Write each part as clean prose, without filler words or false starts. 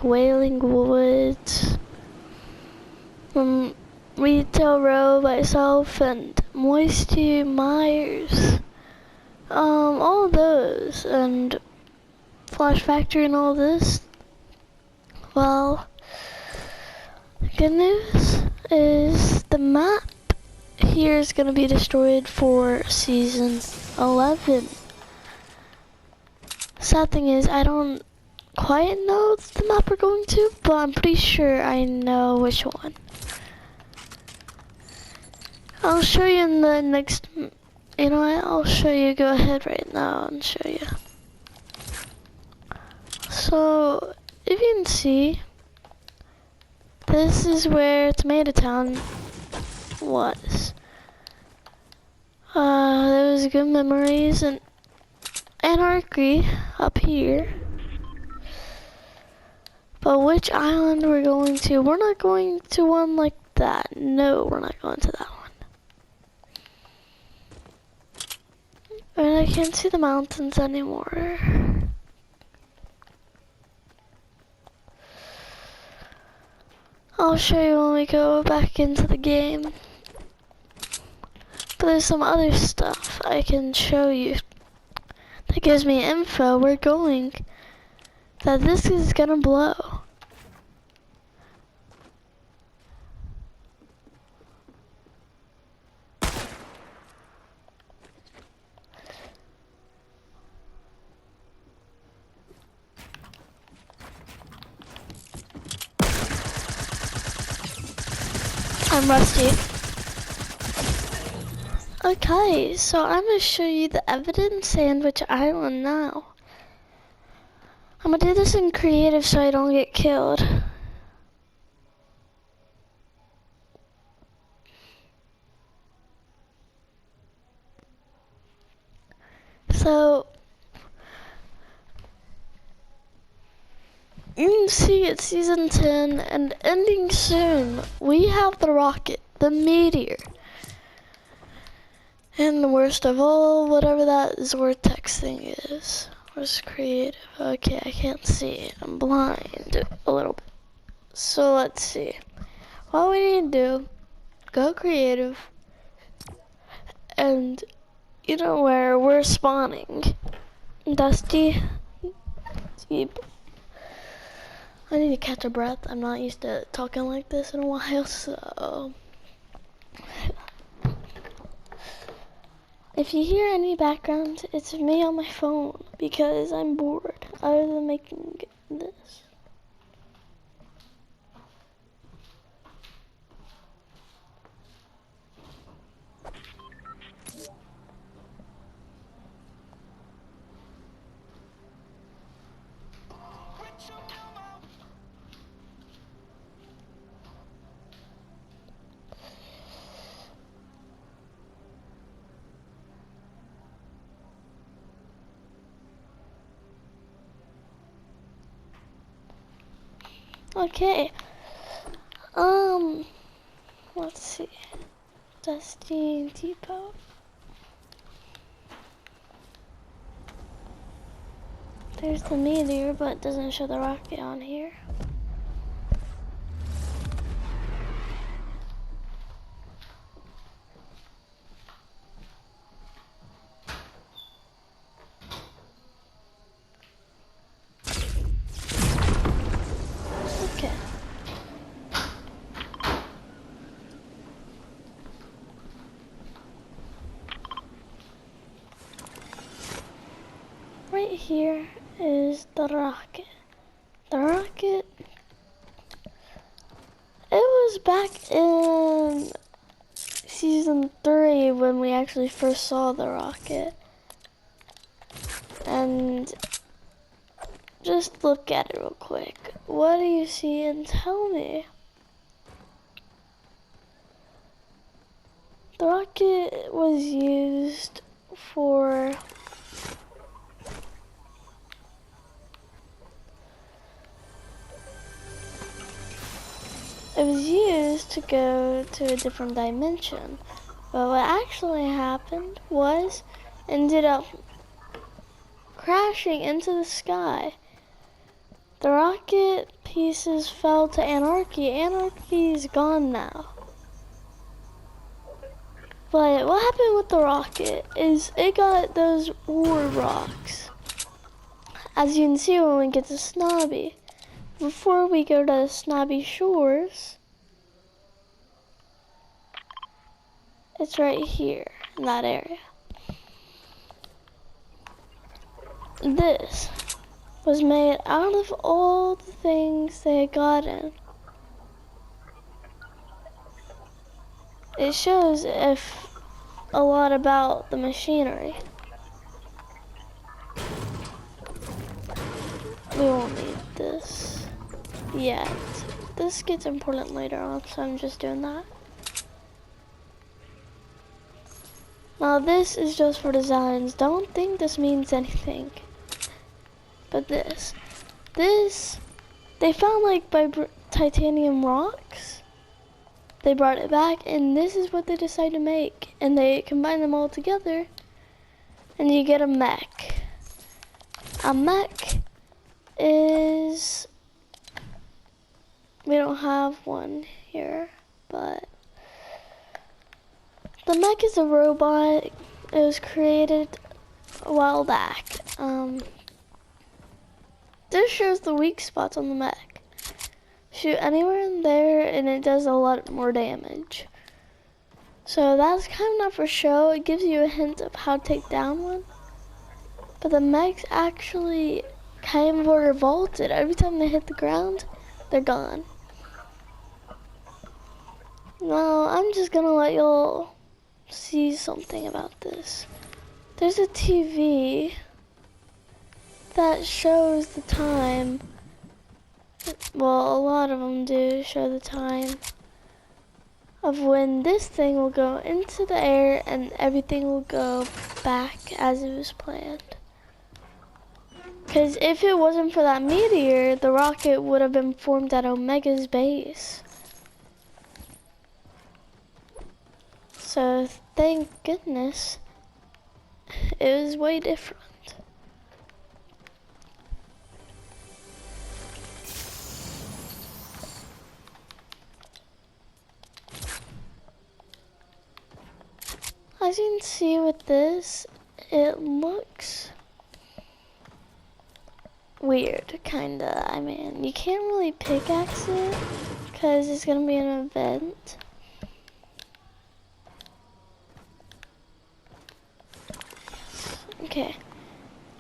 like Wailing Woods, Retail Row by itself, and Moisty Myers. All of those, and Flash Factory and all this. Well, good news is the map here is gonna be destroyed for season 11. Sad thing is, I don't quite know the map we're going to, but I'm pretty sure I know which one. I'll show you in the next, you know what, I'll show you, go ahead right now and show you. So, if you can see, this is where Tomato Town was. There was good memories and anarchy up here. But which island we're going to? We're not going to one like that. No, we're not going to that one. And I can't see the mountains anymore. I'll show you when we go back into the game. But there's some other stuff I can show you that gives me info we're going, that this is gonna blow. I'm rusty. Okay, so I'm gonna show you the evidence sandwich island now. I'm gonna do this in creative so I don't get killed. So, you can see it's season 10 and ending soon. We have the rocket, the meteor. And the worst of all, whatever that vortex thing is, was creative. Okay, I can't see. I'm blind a little bit. So let's see. What we need to do, go creative, and you know where we're spawning. Dusty. Deep. I need to catch a breath. I'm not used to talking like this in a while, so. If you hear any background, it's me on my phone because I'm bored other than making this. Okay, let's see, Dusty Depot. There's the meteor, but it doesn't show the rocket on here. Okay. Right here is the rocket. The rocket, it was back in season 3 when we actually first saw the rocket. And just look at it real quick. What do you see and tell me? The rocket was used for to go to a different dimension. But what actually happened was ended up crashing into the sky. The rocket pieces fell to anarchy. Anarchy's gone now. But what happened with the rocket is it got those ore rocks. As you can see when we get to Snobby. Before we go to Snobby Shores, it's right here in that area. This was made out of all the things they had gotten. It shows a lot about the machinery. We won't need this yet. This gets important later on, so I'm just doing that. Now this is just for designs. Don't think this means anything. But this, they found like titanium rocks. They brought it back, and this is what they decided to make. And they combine them all together, and you get a mech. A mech is, we don't have one here, but the mech is a robot. It was created a while back. This shows the weak spots on the mech. Shoot anywhere in there and it does a lot more damage. So that's kind of not for show. It gives you a hint of how to take down one. But the mechs actually kind of revolted. Every time they hit the ground, they're gone. Now I'm just gonna let y'all see something about this. There's a TV that shows the time. Well, a lot of them do show the time of when this thing will go into the air and everything will go back as it was planned. Because if it wasn't for that meteor, the rocket would have been formed at Omega's base. So thank goodness it was way different. As you can see with this, it looks weird, kinda. I mean, you can't really pickaxe it because it's gonna be an event. Okay,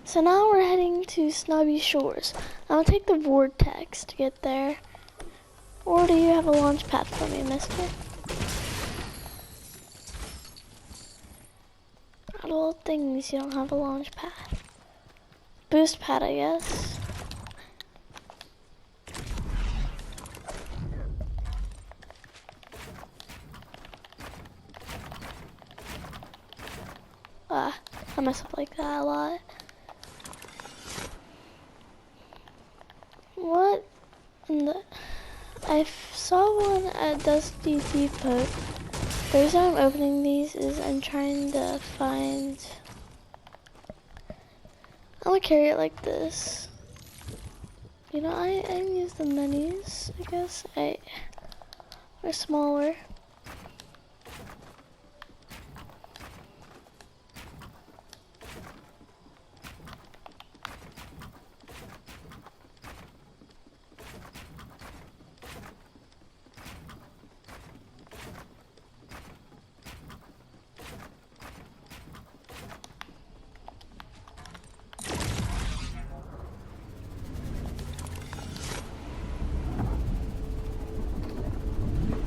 so now we're heading to Snobby Shores. I'm gonna take the vortex to get there. Or do you have a launch pad for me, mister? Out of all things, you don't have a launch pad. Boost pad, I guess. I mess up like that a lot. What in the... I saw one at Dusty Depot. The reason I'm opening these is I'm trying to find... I'm gonna carry it like this. You know, I can use the minis, I guess. They're smaller.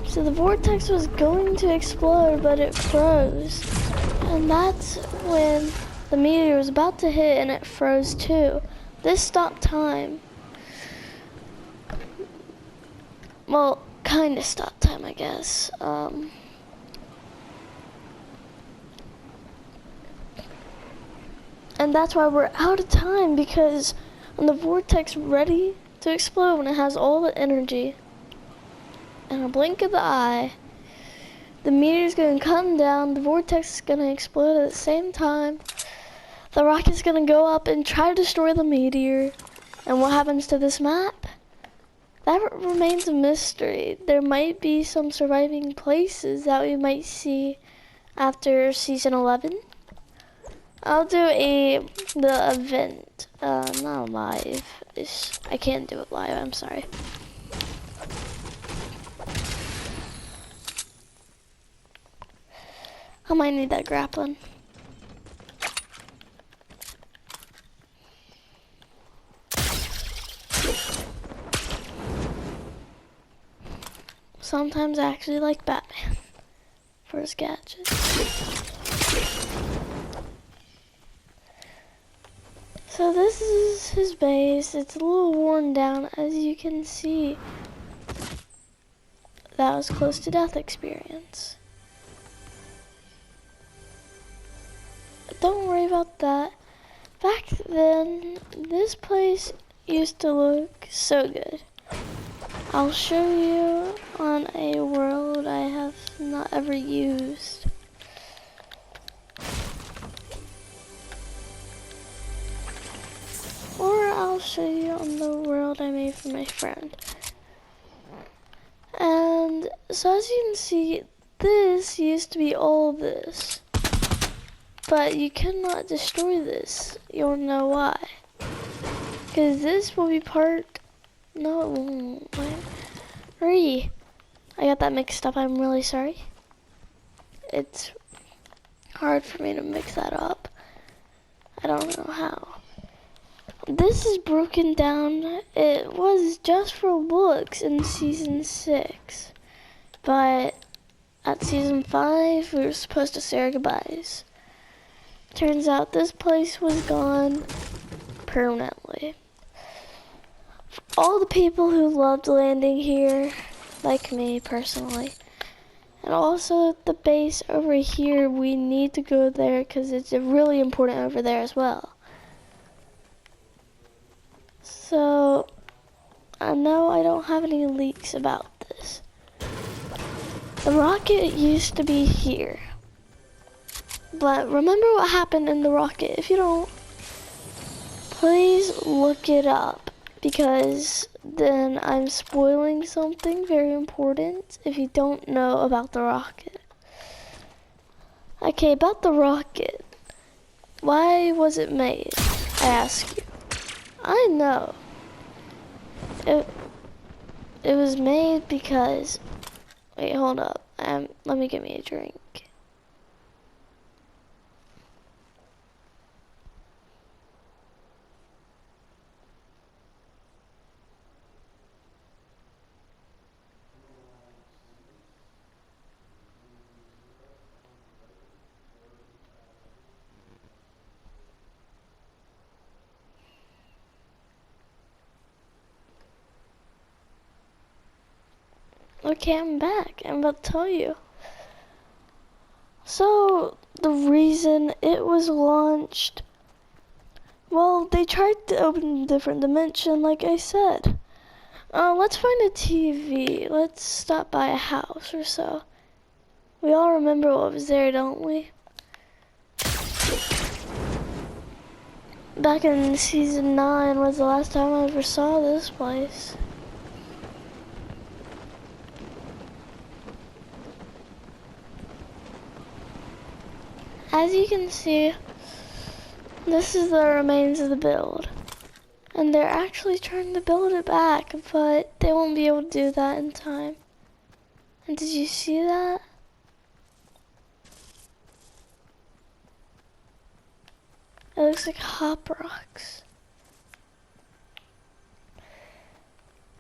So the vortex was going to explode, but it froze. And that's when the meteor was about to hit and it froze too. This stopped time. Well, kind of stopped time, I guess. And that's why we're out of time, because when the vortex ready to explode, when it has all the energy, in a blink of the eye, the meteor's gonna come down, the vortex is gonna explode at the same time, the rocket's gonna go up and try to destroy the meteor, and what happens to this map? remains a mystery. There might be some surviving places that we might see after season 11. I'll do the event, not live. I can't do it live, I'm sorry. I might need that grappling. Sometimes I actually like Batman for his gadgets. So this is his base. It's a little worn down, as you can see. That was close to death experience. But don't worry about that. Back then, this place used to look so good. I'll show you on a world I have not ever used. Or I'll show you on the world I made for my friend. And so as you can see, this used to be all this. But you cannot destroy this. You'll know why. Because this will be part... No, it won't. Hurry. I got that mixed up. I'm really sorry. It's hard for me to mix that up. I don't know how. This is broken down. It was just for looks in season 6. But at season 5, we were supposed to say our goodbyes. Turns out this place was gone permanently. For all the people who loved landing here, like me personally, and also the base over here, we need to go there because it's really important over there as well. So, I know I don't have any leaks about this. The rocket used to be here. But remember what happened in the rocket. If you don't, please look it up. Because then I'm spoiling something very important if you don't know about the rocket. Okay, about the rocket. Why was it made? I ask you. I know. It was made because... Wait, hold up. Let me get me a drink. Okay, I'm back. I'm about to tell you. So, the reason it was launched, well, they tried to open a different dimension, like I said. Let's find a TV. Let's stop by a house or so. We all remember what was there, don't we? Back in season 9 was the last time I ever saw this place. As you can see, this is the remains of the build. And they're actually trying to build it back, but they won't be able to do that in time. And did you see that? It looks like hop rocks.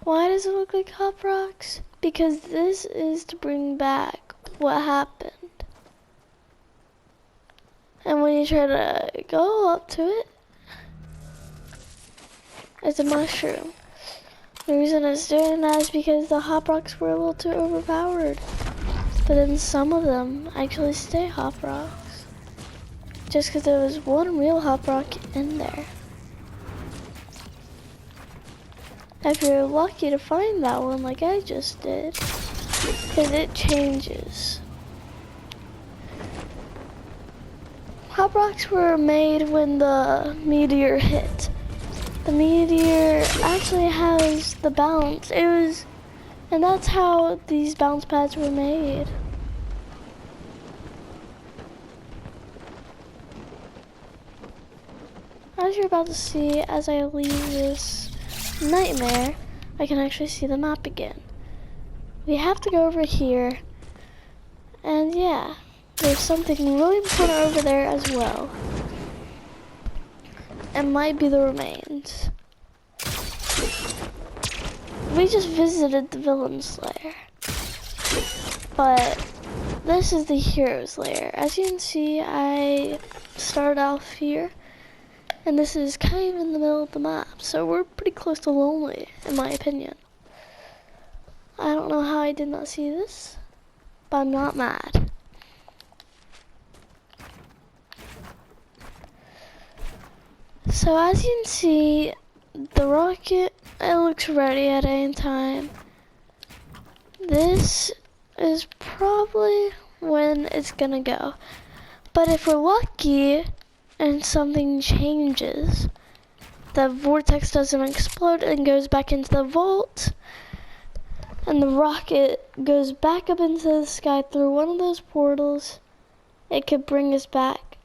Why does it look like hop rocks? Because this is to bring back what happened. And when you try to go up to it, it's a mushroom. The reason it's doing that is because the hop rocks were a little too overpowered. But then some of them actually stay hop rocks. Just because there was one real hop rock in there. If you're lucky to find that one like I just did, because it changes. Hop rocks were made when the meteor hit. the meteor actually has the bounce. And that's how these bounce pads were made. As you're about to see, as I leave this nightmare, I can actually see the map again. We have to go over here, and yeah, there's something really important over there as well. It might be the remains. We just visited the villain's lair, but this is the hero's lair. As you can see, I started off here, and this is kind of in the middle of the map, so we're pretty close to lonely, in my opinion. I don't know how I did not see this, but I'm not mad. So as you can see, the rocket, it looks ready at any time. This is probably when it's gonna go. But if we're lucky and something changes, the vortex doesn't explode and goes back into the vault, and the rocket goes back up into the sky through one of those portals, it could bring us back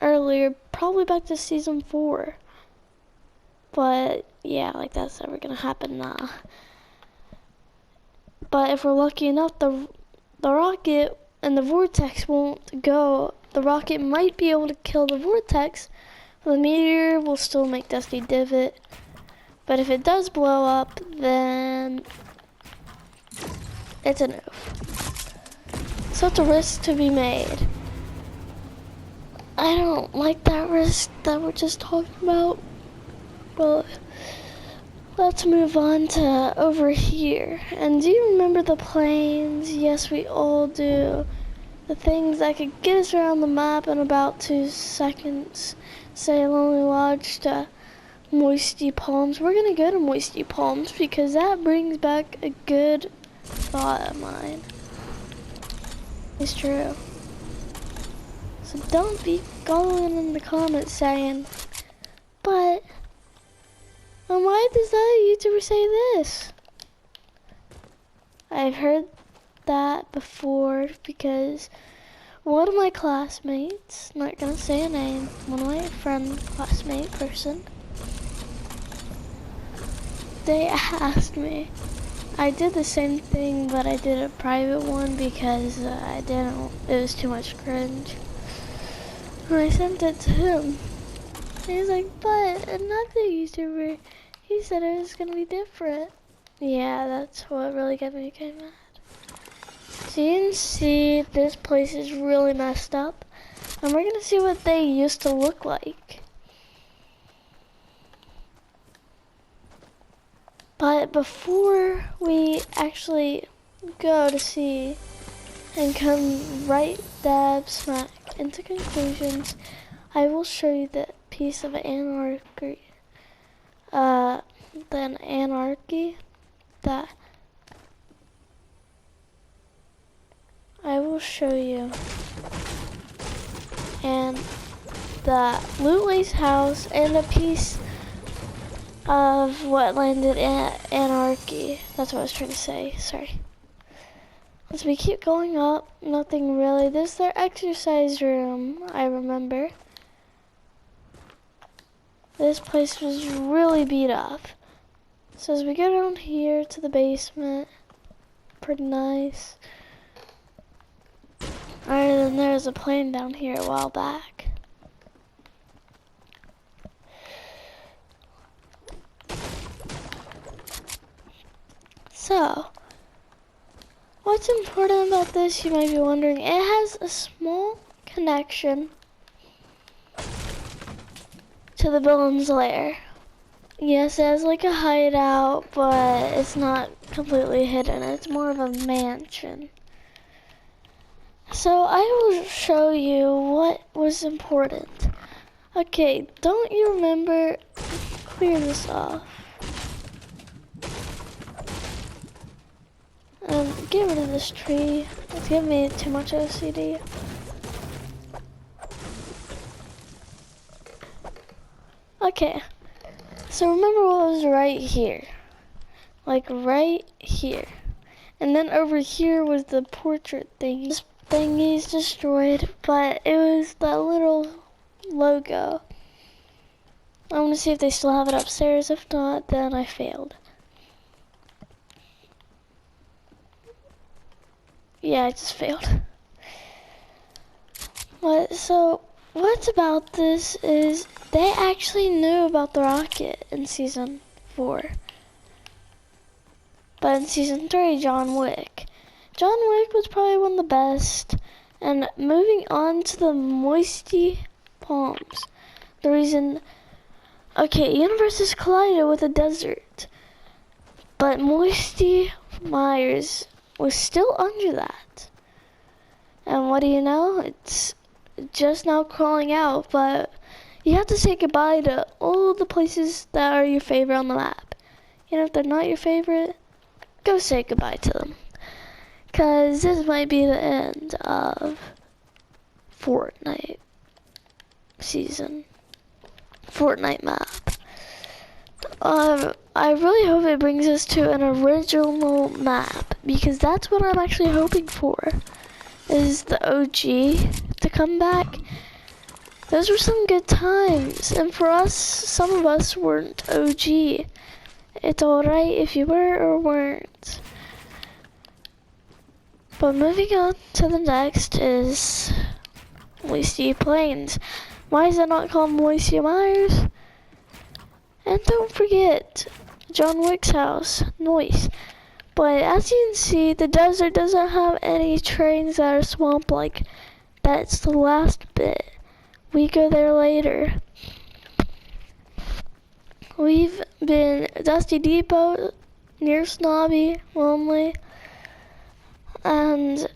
earlier, probably back to season 4. But yeah, like that's never gonna happen now. But if we're lucky enough, the rocket and the vortex won't go. The rocket might be able to kill the vortex, but the meteor will still make Dusty Divot. But if it does blow up, then it's a noof. So it's a risk to be made. I don't like that risk that we're just talking about. But let's move on to over here. And do you remember the planes? Yes, we all do. The things that could get us around the map in about 2 seconds. Say Lonely Lodge to Moisty Palms. We're gonna go to Moisty Palms because that brings back a good thought of mine. It's true. So don't be going in the comments saying, but why does that YouTuber say this? I've heard that before because one of my classmates, not gonna say a name, one of my classmate person, they asked me. I did the same thing, but I did a private one because it was too much cringe. And I sent it to him. And he was like, but another YouTuber, he said it was gonna be different. Yeah, that's what really got me kind of mad. So you can see this place is really messed up. And we're gonna see what they used to look like. But before we actually go to see and come right dab smack into conclusions, I will show you the piece of anarchy, that I will show you. And the Lootlay's house and a piece of what landed in anarchy. That's what I was trying to say, sorry. As we keep going up, nothing really. This is their exercise room, I remember. This place was really beat up. So as we go down here to the basement, pretty nice. Alright, then there's a plane down here a while back. So, what's important about this, you might be wondering, it has a small connection to the villain's lair. Yes, it has like a hideout, but it's not completely hidden. It's more of a mansion. So I will show you what was important. Okay, don't you remember, clear this off. Get rid of this tree. It's giving me too much OCD. Okay, So remember what was right here. Like right here. And then over here was the portrait thingy. This thingy's destroyed, but it was that little logo. I want to see if they still have it upstairs. If not, then I failed. Yeah, I just failed. But so what's about this is they actually knew about the rocket in season 4. But in season 3, John Wick. John Wick was probably one of the best. And moving on to the Moisty Palms. The reason, okay, universes collided with a desert. But Moisty Myers was still under that. And what do you know? It's just now crawling out, but you have to say goodbye to all the places that are your favorite on the map. You know, if they're not your favorite, go say goodbye to them. Because this might be the end of Fortnite season. Fortnite map. I really hope it brings us to an original map, because that's what I'm actually hoping for, is the OG to come back. Those were some good times, and for us, some of us weren't OG. It's alright if you were or weren't. But moving on to the next is Moisty Plains. Why is it not called Moisty Myers? And don't forget John Wick's house, Noise. But as you can see, the desert doesn't have any trains that are swamp-like. That's the last bit. We go there later. We've been Dusty Depot, near Snobby, Lonely. And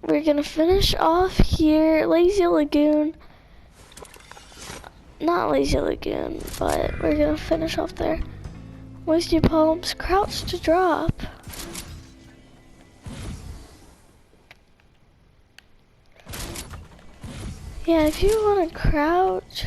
we're gonna finish off here, Lazy Lagoon. Not Lazy Lagoon, but we're gonna finish off there. Moisty Palms, crouch to drop. Yeah, if you wanna crouch.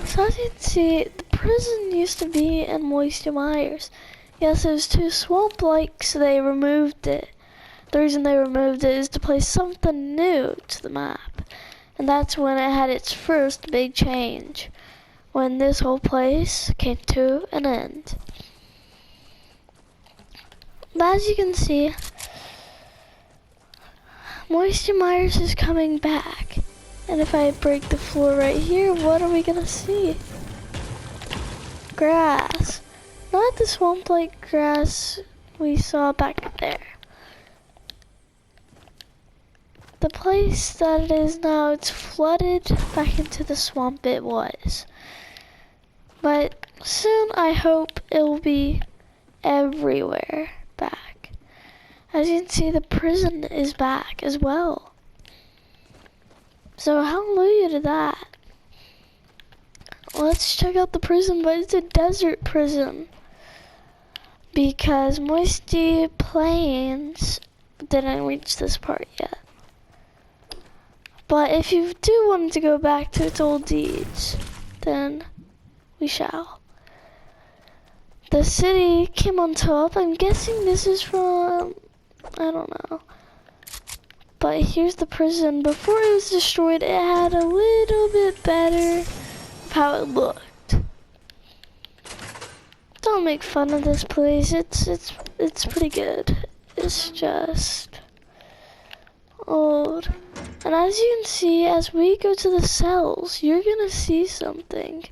So as you can see, the prison used to be in Moisty Myers. Yes, it was too swamp-like, so they removed it. The reason they removed it is to place something new to the map. And that's when it had its first big change. When this whole place came to an end. But as you can see, Moisty Myers is coming back. And if I break the floor right here, what are we gonna see? Grass. Not the swamp-like grass we saw back there. The place that it is now, it's flooded back into the swamp it was. But soon I hope it will be everywhere back. As you can see, the prison is back as well. So hallelujah to that. Let's check out the prison, but it's a desert prison. Because Moisty Plains didn't reach this part yet. But if you do want to go back to its old deeds, then we shall. The city came on top. I'm guessing this is from, I don't know. But here's the prison. Before it was destroyed, it had a little bit better of how it looked. Don't make fun of this place. It's pretty good. It's just old. And as you can see, as we go to the cells, you're gonna see something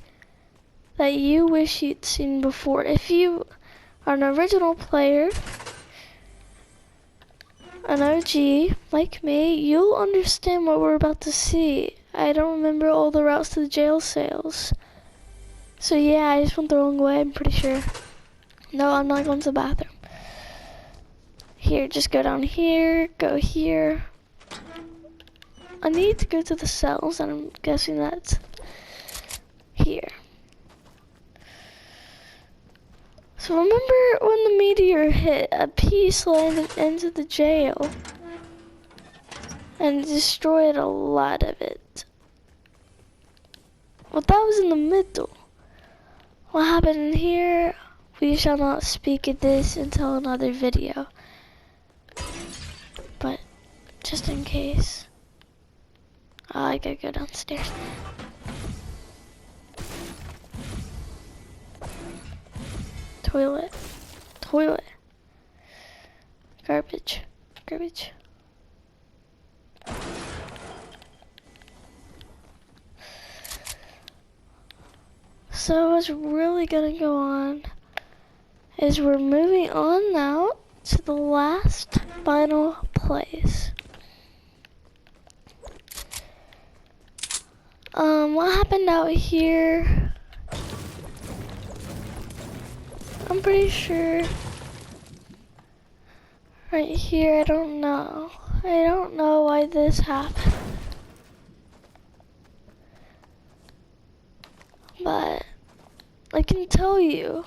that you wish you'd seen before. If you are an original player, an OG like me, you'll understand what we're about to see. I don't remember all the routes to the jail cells. So yeah, I just went the wrong way, I'm pretty sure. No, I'm not going to the bathroom. Here, just go down here, go here. I need to go to the cells, and I'm guessing that's here. So remember when the meteor hit, a piece landed into the jail and destroyed a lot of it. Well, that was in the middle. What happened in here, we shall not speak of this until another video. But just in case. Oh, I gotta go downstairs. Toilet. Toilet. Garbage. Garbage. So what's really gonna go on is we're moving on now to the last final place. What happened out here? I'm pretty sure right here, I don't know. I don't know why this happened. But I can tell you,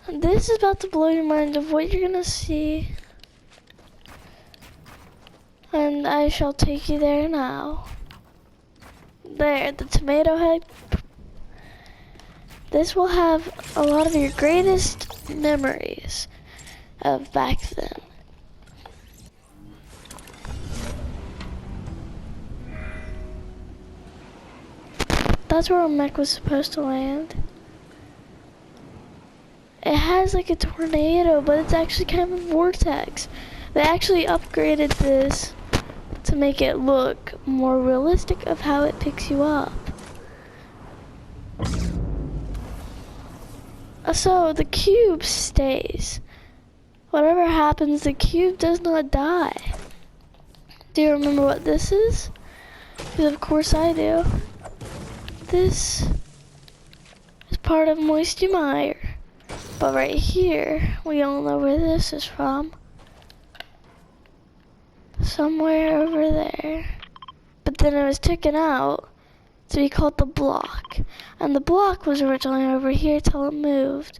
this is about to blow your mind of what you're gonna see. And I shall take you there now. There, the tomato head. This will have a lot of your greatest memories of back then. That's where our mech was supposed to land. It has like a tornado, but it's actually kind of a vortex. They actually upgraded this to make it look more realistic of how it picks you up. So the cube stays. Whatever happens, the cube does not die. Do you remember what this is? Because of course I do. This is part of Moisty Mire. But right here, we all know where this is from. Somewhere over there. But then it was taken out to be called the block. And the block was originally over here till it moved.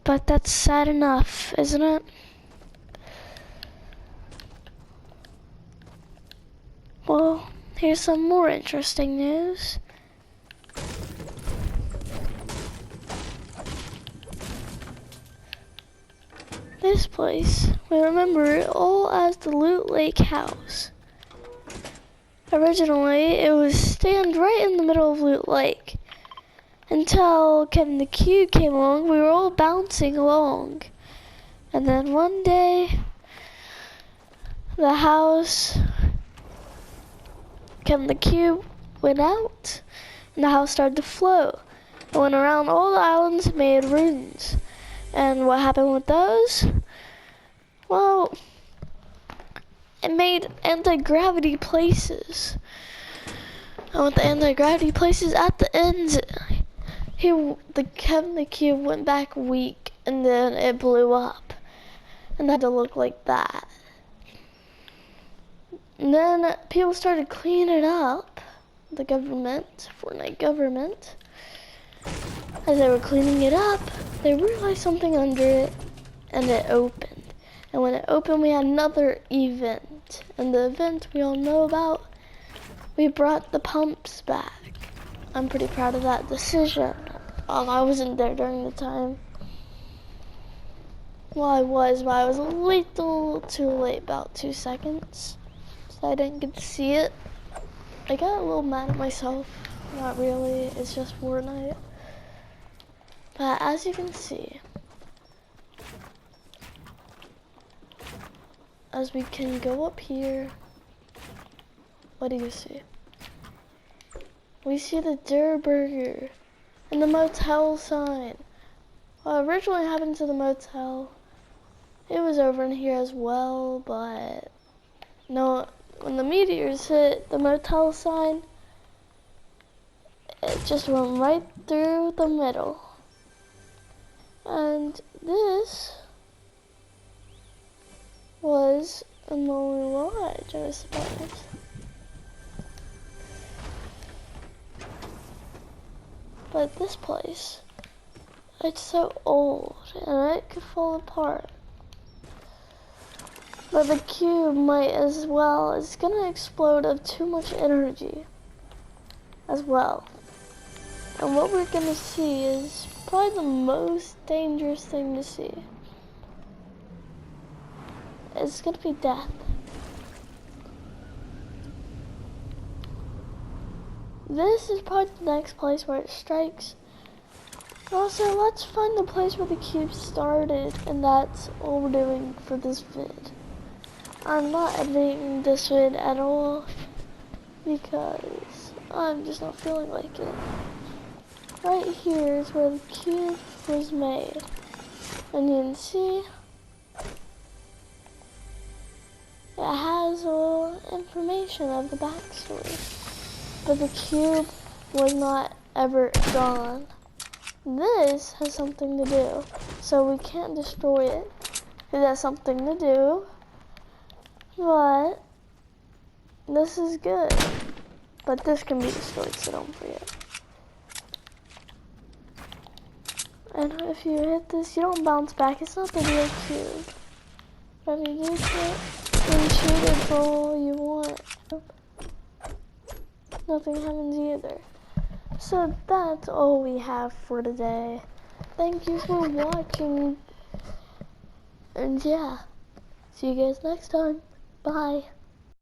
But that's sad enough, isn't it? Well, here's some more interesting news. This place, we remember it all as the Loot Lake House. Originally, it was stand right in the middle of Loot Lake. Until Kevin the Cube came along, we were all bouncing along. And then one day, the house, Kevin the Cube went out, and the house started to float. It went around all the islands and made runes. And what happened with those? Well, it made anti-gravity places. And with the anti-gravity places at the ends, the Kevin the Cube went back weak, and then it blew up. And that had to look like that. And then people started cleaning it up. The government, Fortnite government. As they were cleaning it up, they realized something under it, and it opened. And when it opened, we had another event. And the event we all know about, we brought the pumps back. I'm pretty proud of that decision. I wasn't there during the time. Well, I was, but I was a little too late, about 2 seconds. So I didn't get to see it. I got a little mad at myself. Not really, it's just Fortnite. But as you can see, as we can go up here, what do you see? We see the Durr Burger and the motel sign. What originally happened to the motel, it was over in here as well, but no, when the meteors hit the motel sign, it just went right through the middle. And this was a Lonely Lodge, I suppose. But this place, It's so old and it could fall apart. But the cube might as well. It's gonna explode of too much energy as well. And what we're gonna see is probably the most dangerous thing to see. It's gonna be death. This is probably the next place where it strikes. Also, let's find the place where the cube started, and that's all we're doing for this vid. I'm not editing this vid at all because I'm just not feeling like it. Right here is where the cube was made. And you can see it has all information of the backstory. But the cube was not ever gone. This has something to do. So we can't destroy it. It has something to do. But this is good. But this can be destroyed, so don't forget. And if you hit this, you don't bounce back. It's not the real cube. But if you do it, then shoot it for all you want. Nothing happens either. So that's all we have for today. Thank you for watching. And yeah, see you guys next time. Bye.